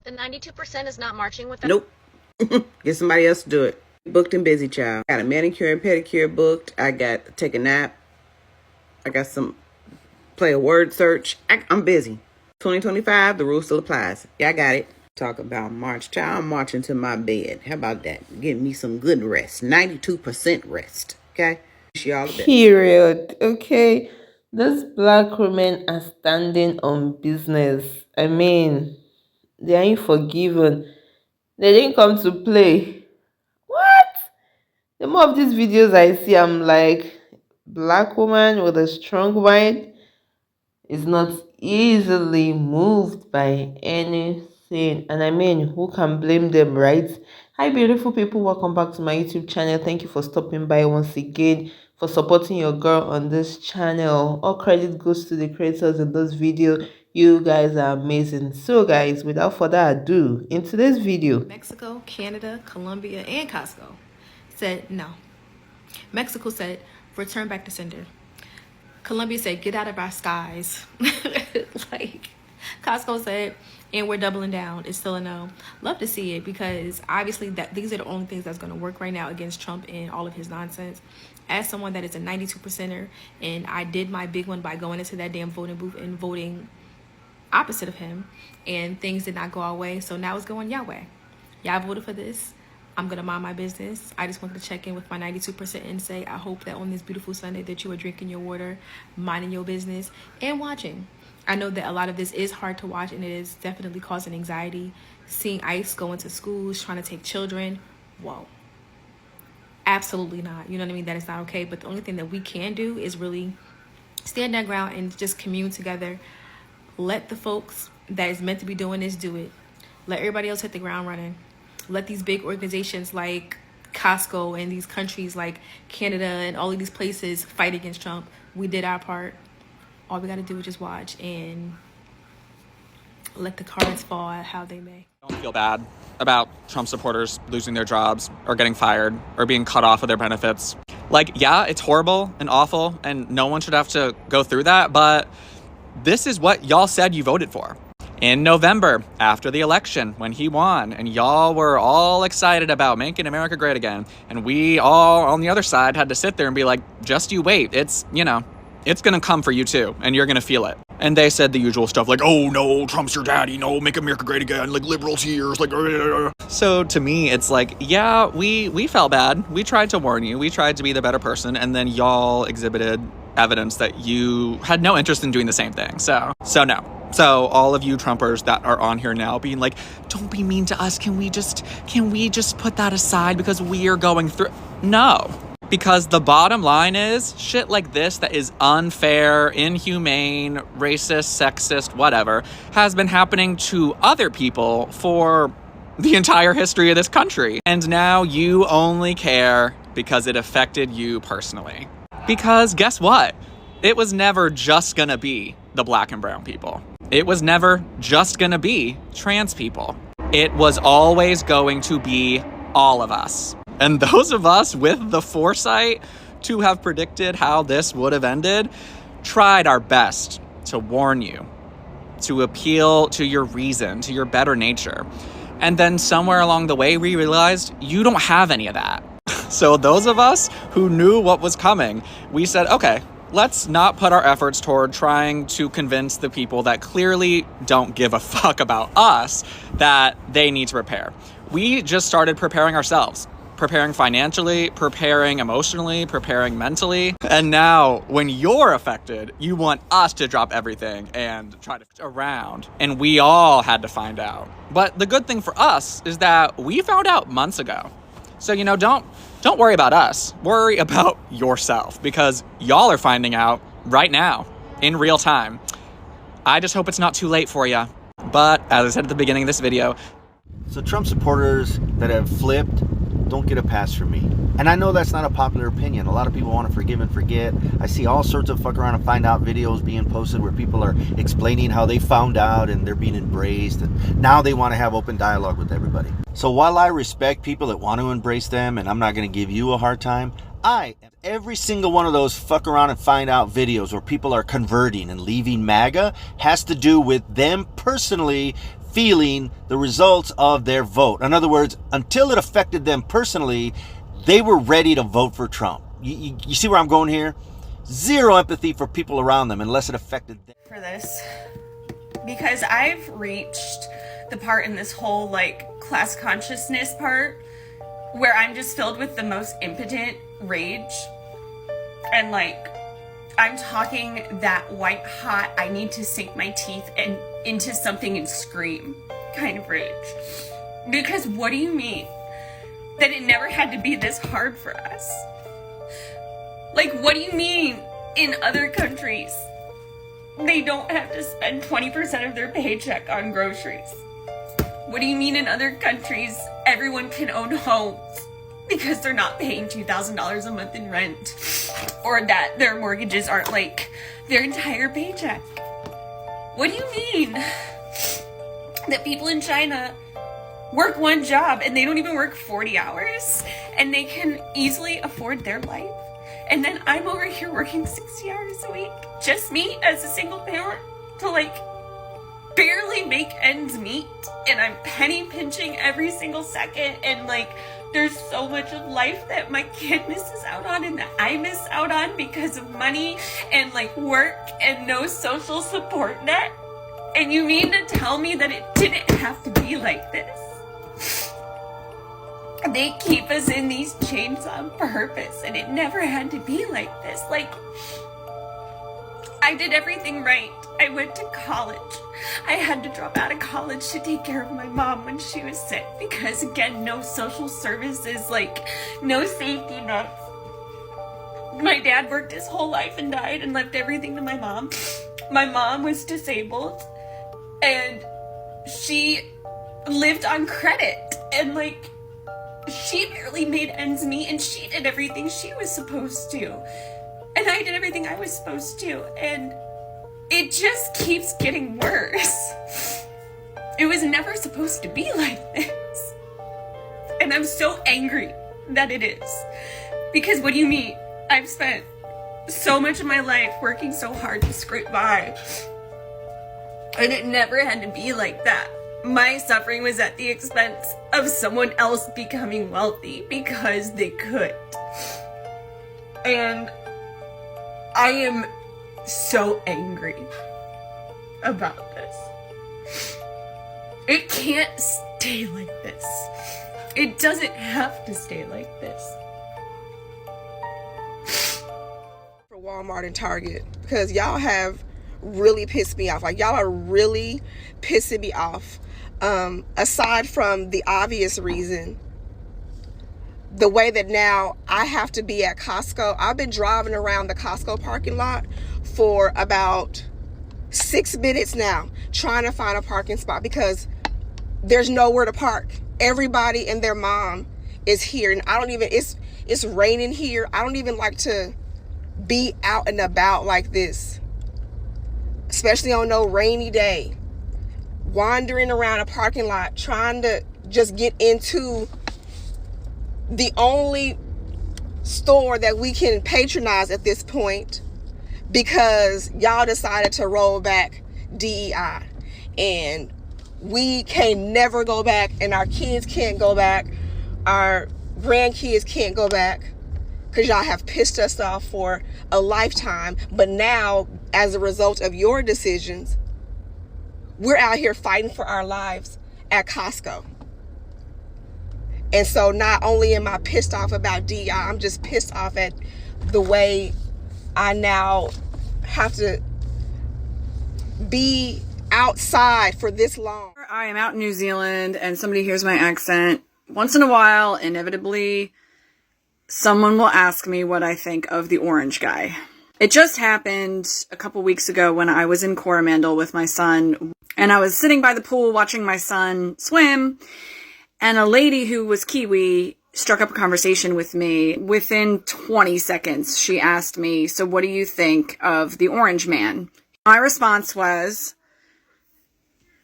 The 92% is not marching with them? Nope. Get somebody else to do it. Booked and busy, child. Got a manicure and pedicure booked. I got take a nap. I got some play a word search. I'm busy. 2025, the rule still applies. Yeah, I got it. Talk about March, child. I'm marching to my bed. How about that? Give me some good rest. 92% rest. Okay? Wish y'all the best. Period. Okay. Those black women are standing on business. I mean, they ain't forgiven. They didn't come to play. What? The more of these videos I see, I'm like, black woman with a strong mind is not easily moved by anything. And I mean, who can blame them, right? Hi, beautiful people. Welcome back to my YouTube channel. Thank you for stopping by once again, for supporting your girl on this channel. All credit goes to the creators in this video. You guys are amazing. So, guys, without further ado, in today's video, Mexico, Canada, Colombia, and Costco said no. Mexico said, return back to sender. Colombia said, get out of our skies. Like, Costco said, and we're doubling down. It's still a no. Love to see it, because obviously these are the only things that's going to work right now against Trump and all of his nonsense. As someone that is a 92%er, and I did my big one by going into that damn voting booth and voting opposite of him, and things did not go our way, so now it's going your way. Y'all voted for this. I'm gonna mind my business. I just wanted to check in with my 92% and say I hope that on this beautiful Sunday that you are drinking your water, minding your business, and watching. I know that a lot of this is hard to watch, and it is definitely causing anxiety. Seeing ICE go into schools, trying to take children, whoa. Absolutely not. You know what I mean? That is not okay. But the only thing that we can do is really stand that ground and just commune together. Let the folks that is meant to be doing this do it. Let everybody else hit the ground running. Let these big organizations like Costco and these countries like Canada and all of these places fight against Trump. We did our part. All we got to do is just watch and let the cards fall how they may. Don't feel bad about Trump supporters losing their jobs or getting fired or being cut off of their benefits. Like, yeah, it's horrible and awful, and no one should have to go through that, but this is what y'all said you voted for. In November, after the election, when he won, and y'all were all excited about making America great again, and we all on the other side had to sit there and be like, just you wait, it's, you know, it's gonna come for you too, and you're gonna feel it. And they said the usual stuff like, oh no, Trump's your daddy, no, make America great again, like liberal tears, like, So to me, it's like, yeah, we felt bad. We tried to warn you. We tried to be the better person, and then y'all exhibited evidence that you had no interest in doing the same thing. So no. So all of you Trumpers that are on here now being like, don't be mean to us. Can we just put that aside because we are going through? No. Because the bottom line is shit like this that is unfair, inhumane, racist, sexist, whatever, has been happening to other people for the entire history of this country. And now you only care because it affected you personally. Because guess what? It was never just gonna be the black and brown people. It was never just gonna be trans people. It was always going to be all of us. And those of us with the foresight to have predicted how this would have ended tried our best to warn you, to appeal to your reason, to your better nature. And then somewhere along the way, we realized you don't have any of that. So those of us who knew what was coming, we said, okay, let's not put our efforts toward trying to convince the people that clearly don't give a fuck about us that they need to prepare. We just started preparing ourselves. Preparing financially, preparing emotionally, preparing mentally. And now when you're affected, you want us to drop everything and try to around. And we all had to find out. But the good thing for us is that we found out months ago. So, you know, don't worry about us. Worry about yourself, because y'all are finding out right now in real time. I just hope it's not too late for you. But as I said at the beginning of this video, so Trump supporters that have flipped don't get a pass from me. And I know that's not a popular opinion. A lot of people want to forgive and forget. I see all sorts of fuck around and find out videos being posted where people are explaining how they found out and they're being embraced, and now they want to have open dialogue with everybody. So while I respect people that want to embrace them, and I'm not going to give you a hard time, every single one of those fuck around and find out videos where people are converting and leaving MAGA has to do with them personally feeling the results of their vote. In other words, until it affected them personally, they were ready to vote for Trump. You see where I'm going here? Zero empathy for people around them unless it affected them. For this, because I've reached the part in this whole like class consciousness part where I'm just filled with the most impotent rage, and like I'm talking that white hot, I need to sink my teeth and into something and scream kind of rage. Because what do you mean that it never had to be this hard for us? Like, what do you mean in other countries they don't have to spend 20% of their paycheck on groceries? What do you mean in other countries everyone can own homes because they're not paying $2,000 a month in rent, or that their mortgages aren't like their entire paycheck? What do you mean that people in China work one job and they don't even work 40 hours and they can easily afford their life? And then I'm over here working 60 hours a week, just me as a single parent, to like barely make ends meet, and I'm penny pinching every single second, and like there's so much of life that my kid misses out on and that I miss out on because of money and like work and no social support net. And you mean to tell me that it didn't have to be like this? They keep us in these chains on purpose, and it never had to be like this. Like, I did everything right. I went to college. I had to drop out of college to take care of my mom when she was sick because, again, no social services, like, no safety nets. My dad worked his whole life and died and left everything to my mom. My mom was disabled, and she lived on credit, and, like, she barely made ends meet, and she did everything she was supposed to. And I did everything I was supposed to. And it just keeps getting worse. It was never supposed to be like this. And I'm so angry that it is. Because what do you mean? I've spent so much of my life working so hard to scrape by. And it never had to be like that. My suffering was at the expense of someone else becoming wealthy because they could. And I am so angry about this. It can't stay like this. It doesn't have to stay like this. For Walmart and Target, because y'all have really pissed me off. Like, y'all are really pissing me off. Aside from the obvious reason, the way that now I have to be at Costco. I've been driving around the Costco parking lot for about 6 minutes now, trying to find a parking spot because there's nowhere to park. Everybody and their mom is here, and I don't even, it's raining here. I don't even like to be out and about like this, especially on no rainy day. Wandering around a parking lot trying to just get into the only store that we can patronize at this point because y'all decided to roll back DEI, and we can never go back, and our kids can't go back, our grandkids can't go back because y'all have pissed us off for a lifetime. But now, as a result of your decisions, we're out here fighting for our lives at Costco. And so not only am I pissed off about DEI, I'm just pissed off at the way I now have to be outside for this long. I am out in New Zealand and somebody hears my accent. Once in a while, inevitably, someone will ask me what I think of the orange guy. It just happened a couple weeks ago when I was in Coromandel with my son, and I was sitting by the pool watching my son swim, and a lady who was Kiwi struck up a conversation with me. Within 20 seconds, she asked me, "So what do you think of the orange man?" My response was,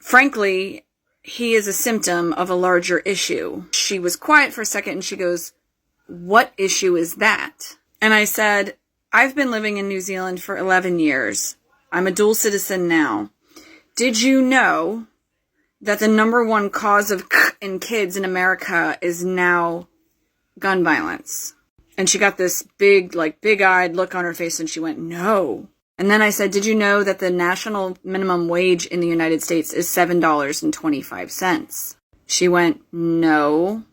frankly, he is a symptom of a larger issue. She was quiet for a second and she goes, "What issue is that?" And I said, "I've been living in New Zealand for 11 years. I'm a dual citizen now. Did you know that the number one cause of in kids in America is now gun violence. And she got this big, like, big-eyed look on her face, and she went, no. And then I said, did you know that the national minimum wage in the United States is $7.25? She went, no.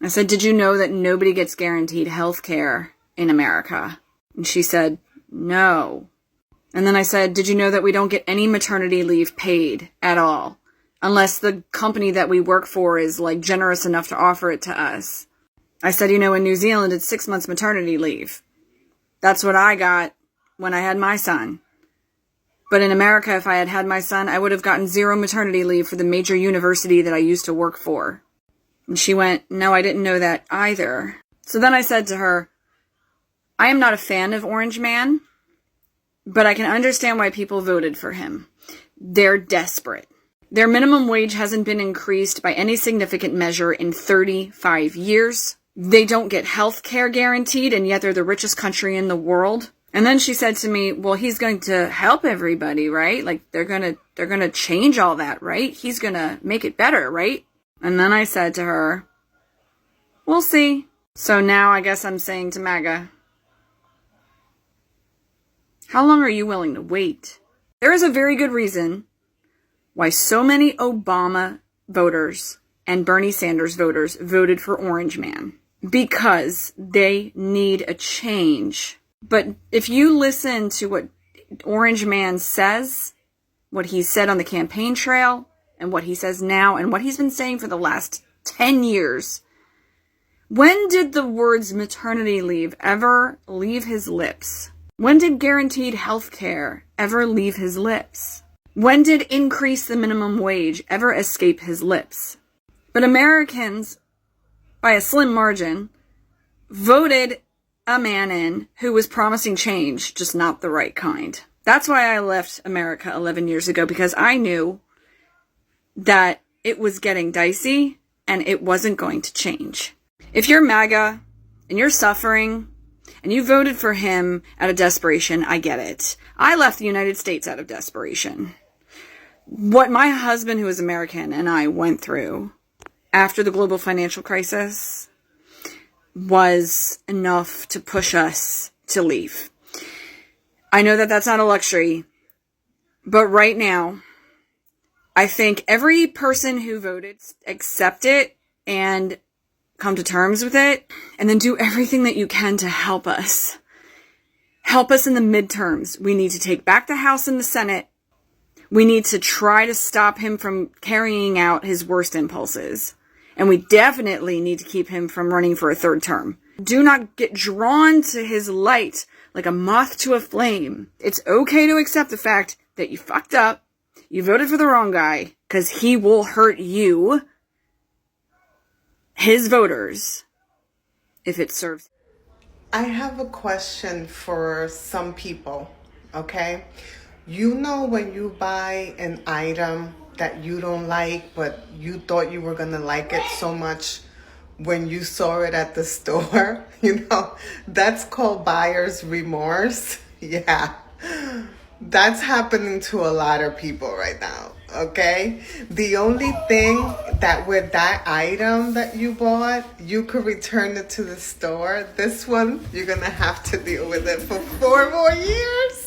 I said, did you know that nobody gets guaranteed health care in America? And she said, no. And then I said, did you know that we don't get any maternity leave paid at all? Unless the company that we work for is, like, generous enough to offer it to us. I said, you know, in New Zealand, it's 6 months maternity leave. That's what I got when I had my son. But in America, if I had had my son, I would have gotten 0 maternity leave for the major university that I used to work for. And she went, no, I didn't know that either. So then I said to her, I am not a fan of Orange Man, but I can understand why people voted for him. They're desperate. Their minimum wage hasn't been increased by any significant measure in 35 years. They don't get health care guaranteed, and yet they're the richest country in the world. And then she said to me, well, he's going to help everybody, right? Like, they're going to change all that, right? He's going to make it better, right? And then I said to her, we'll see. So now I guess I'm saying to MAGA, how long are you willing to wait? There is a very good reason why so many Obama voters and Bernie Sanders voters voted for Orange Man. Because they need a change. But if you listen to what Orange Man says, what he said on the campaign trail, and what he says now, and what he's been saying for the last 10 years, when did the words maternity leave ever leave his lips? When did guaranteed health care ever leave his lips? When did increase the minimum wage ever escape his lips? But Americans, by a slim margin, voted a man in who was promising change, just not the right kind. That's why I left America 11 years ago, because I knew that it was getting dicey and it wasn't going to change. If you're MAGA and you're suffering and you voted for him out of desperation, I get it. I left the United States out of desperation. What my husband, who is American, and I went through after the global financial crisis was enough to push us to leave. I know that that's not a luxury, but right now, I think every person who voted accept it and come to terms with it, and then do everything that you can to help us. Help us in the midterms. We need to take back the House and the Senate. We need to try to stop him from carrying out his worst impulses. And we definitely need to keep him from running for a 3rd term. Do not get drawn to his light like a moth to a flame. It's okay to accept the fact that you fucked up, you voted for the wrong guy, because he will hurt you, his voters, if it serves. I have a question for some people, okay? You know, when you buy an item that you don't like, but you thought you were gonna like it so much when you saw it at the store, you know, that's called buyer's remorse. Yeah, that's happening to a lot of people right now, okay? The only thing that with that item that you bought, you could return it to the store. This one, you're gonna have to deal with it for 4 more years.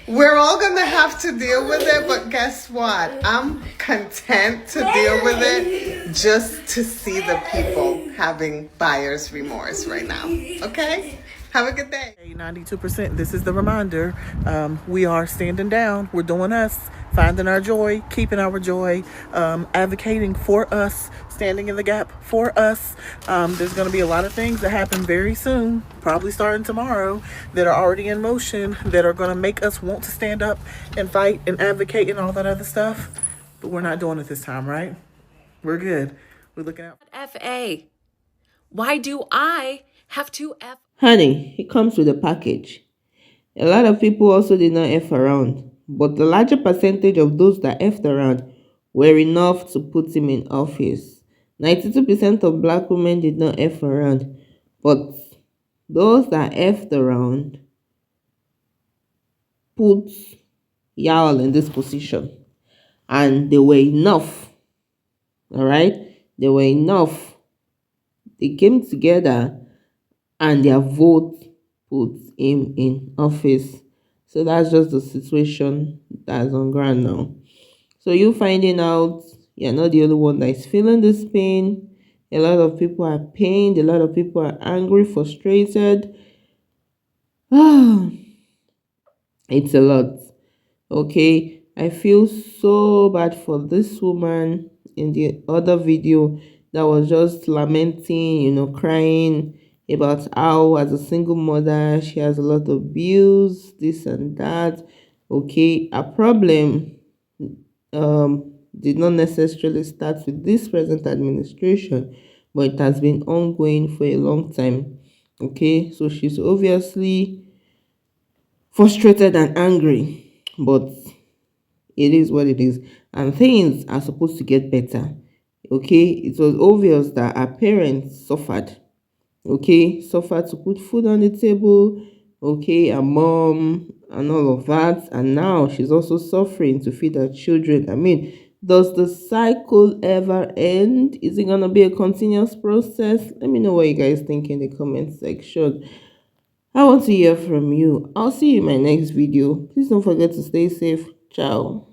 We're all gonna have to deal with it, but guess what? I'm content to deal with it just to see the people having buyer's remorse right now. Okay? Have a good day. 92%. This is the reminder. We are standing down. We're doing us, finding our joy, keeping our joy, advocating for us, standing in the gap for us. There's going to be a lot of things that happen very soon, probably starting tomorrow, that are already in motion, that are going to make us want to stand up and fight and advocate and all that other stuff. But we're not doing it this time, right? We're good. We're looking out. FA. Why do I have to F? Honey, it comes with a package. A lot of people also did not F around, but the larger percentage of those that F'd around were enough to put him in office. 92% of black women did not F around, but those that F'd around put y'all in this position. and they were enough. All right, they were enough. They came together and their vote put him in office. So that's just the situation that's on ground now. So you finding out you're not the only one that is feeling this pain. A lot of people are pained, a lot of people are angry, frustrated. It's a lot. Okay, I feel so bad for this woman in the other video that was just lamenting, crying about how as a single mother she has a lot of bills, this and that. Okay, a problem did not necessarily start with this present administration, but it has been ongoing for a long time. Okay, so she's obviously frustrated and angry, but it is what it is, and things are supposed to get better. Okay, it was obvious that her parents suffered. Okay, suffered to put food on the table. Okay, her mom and all of that, and now she's also suffering to feed her children. I mean, does the cycle ever end? Is it gonna be a continuous process? Let me know what you guys think in the comment section. I want to hear from you. I'll see you in my next video. Please don't forget to stay safe. Ciao.